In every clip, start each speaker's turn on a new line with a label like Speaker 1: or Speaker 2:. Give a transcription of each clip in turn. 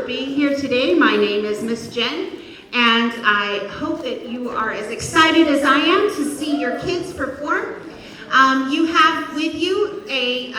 Speaker 1: being here today. My name is Miss Jen, and I hope that you are as excited as I am to see your kids perform. You have with you a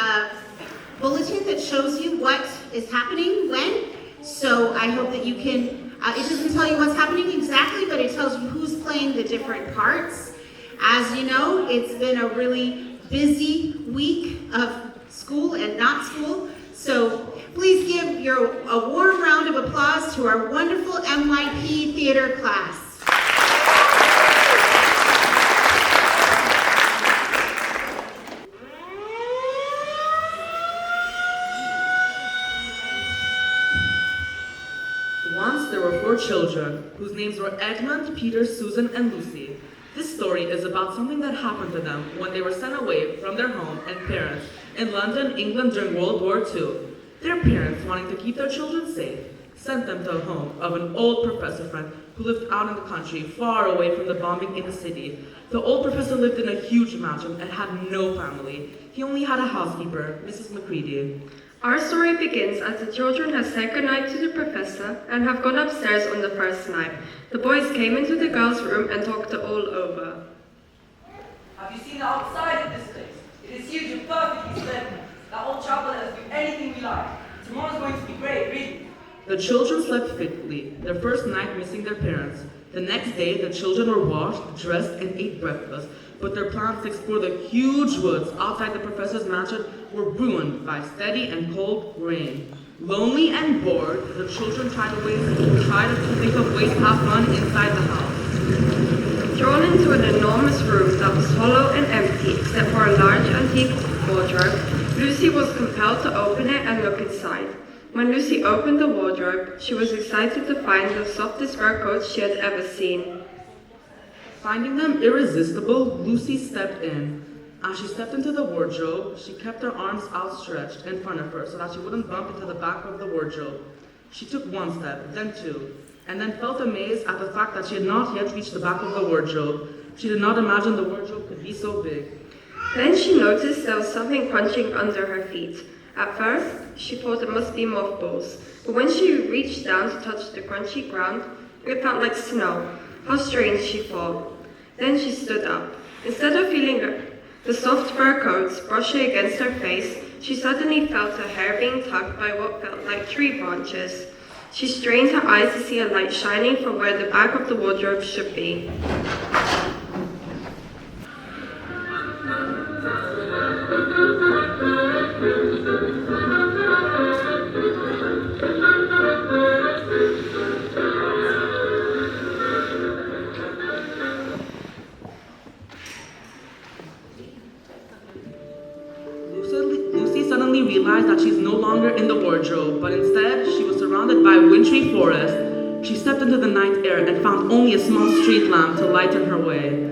Speaker 1: bulletin that shows you what is happening when, so I hope that you can, it doesn't tell you what's happening exactly, but it tells you who's playing the different parts. As you know, it's been a really busy week of school and not school, so please give a warm round of applause to our wonderful MYP theater class.
Speaker 2: Once there were 4 children, whose names were Edmund, Peter, Susan, and Lucy. This story is about something that happened to them when they were sent away from their home and parents in London, England during World War II. Their parents, wanting to keep their children safe, sent them to a home of an old professor friend who lived out in the country, far away from the bombing in the city. The old professor lived in a huge mansion and had no family. He only had a housekeeper, Mrs. Macready.
Speaker 3: Our story begins as the children have said goodnight to the professor and have gone upstairs on the first night. The boys came into the girls' room and talked it all over.
Speaker 4: Have you seen the outside of this place? It is huge and perfectly splendid. That old chapel let us do anything we like. Tomorrow's going to be great, really.
Speaker 2: The children slept fitfully, their first night missing their parents. The next day, the children were washed, dressed, and ate breakfast, but their plans to explore the huge woods outside the professor's mansion were ruined by steady and cold rain. Lonely and bored, the children tried to think of ways to have fun inside the house.
Speaker 3: Drawn into an enormous room that was hollow and empty except for a large antique wardrobe, Lucy was compelled to open it and look inside. When Lucy opened the wardrobe, she was excited to find the softest fur coats she had ever seen.
Speaker 2: Finding them irresistible, Lucy stepped in. As she stepped into the wardrobe, she kept her arms outstretched in front of her so that she wouldn't bump into the back of the wardrobe. She took 1 step, then 2, and then felt amazed at the fact that she had not yet reached the back of the wardrobe. She did not imagine the wardrobe could be so big.
Speaker 3: Then she noticed there was something crunching under her feet. At first, she thought it must be mothballs, but when she reached down to touch the crunchy ground, it felt like snow. How strange, she thought. Then she stood up. Instead of feeling the soft fur coats brushing against her face, she suddenly felt her hair being tugged by what felt like tree branches. She strained her eyes to see a light shining from where the back of the wardrobe should be.
Speaker 2: Lucy suddenly realized that she's no longer in the wardrobe, but instead she was surrounded by a wintry forest. She stepped into the night air and found only a small street lamp to lighten her way.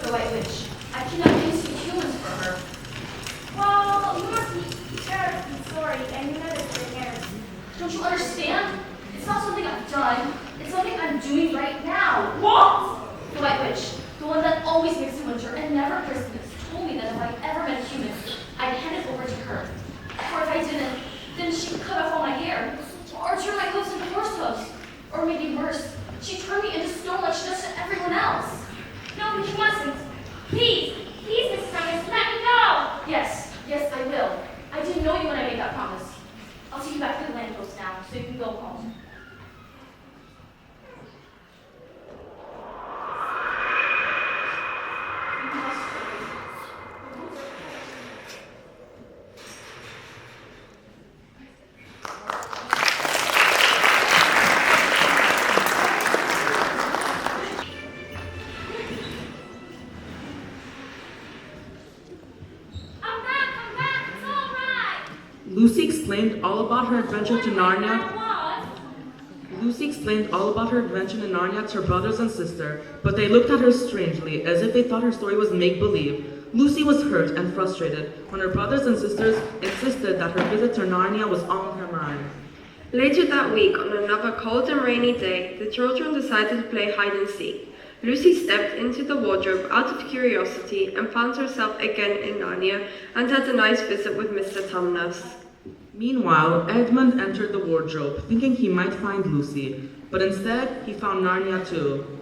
Speaker 5: the White Witch. I cannot use humans for her.
Speaker 6: Well, you must be terribly sorry, and you know this for years.
Speaker 5: Don't you understand? It's not something I've done. It's something I'm doing right now.
Speaker 6: What?
Speaker 5: The White Witch, the one that always makes it winter and never Christmas, told me that if I ever met a human, I'd hand it over to her. Or if I didn't, then she'd cut off all my hair, or turn my hooves into horse hooves, or maybe worse, she'd turn me into stone like she does to everyone else.
Speaker 6: No, but you mustn't. Please, please, Mrs. Thomas, let me go.
Speaker 5: Yes, I will. I didn't know you when I made that promise. I'll take you back to the lamppost now, so you can go home.
Speaker 6: I'm back, it's all right.
Speaker 2: Lucy explained all about her adventure to Narnia. Lucy explained all about her adventure in Narnia to her brothers and sister, but they looked at her strangely, as if they thought her story was make-believe. Lucy was hurt and frustrated when her brothers and sisters insisted that her visit to Narnia was all in her mind.
Speaker 3: Later that week, on another cold and rainy day, the children decided to play hide and seek. Lucy stepped into the wardrobe out of curiosity and found herself again in Narnia and had a nice visit with Mr. Tumnus.
Speaker 2: Meanwhile, Edmund entered the wardrobe, thinking he might find Lucy, but instead he found Narnia too.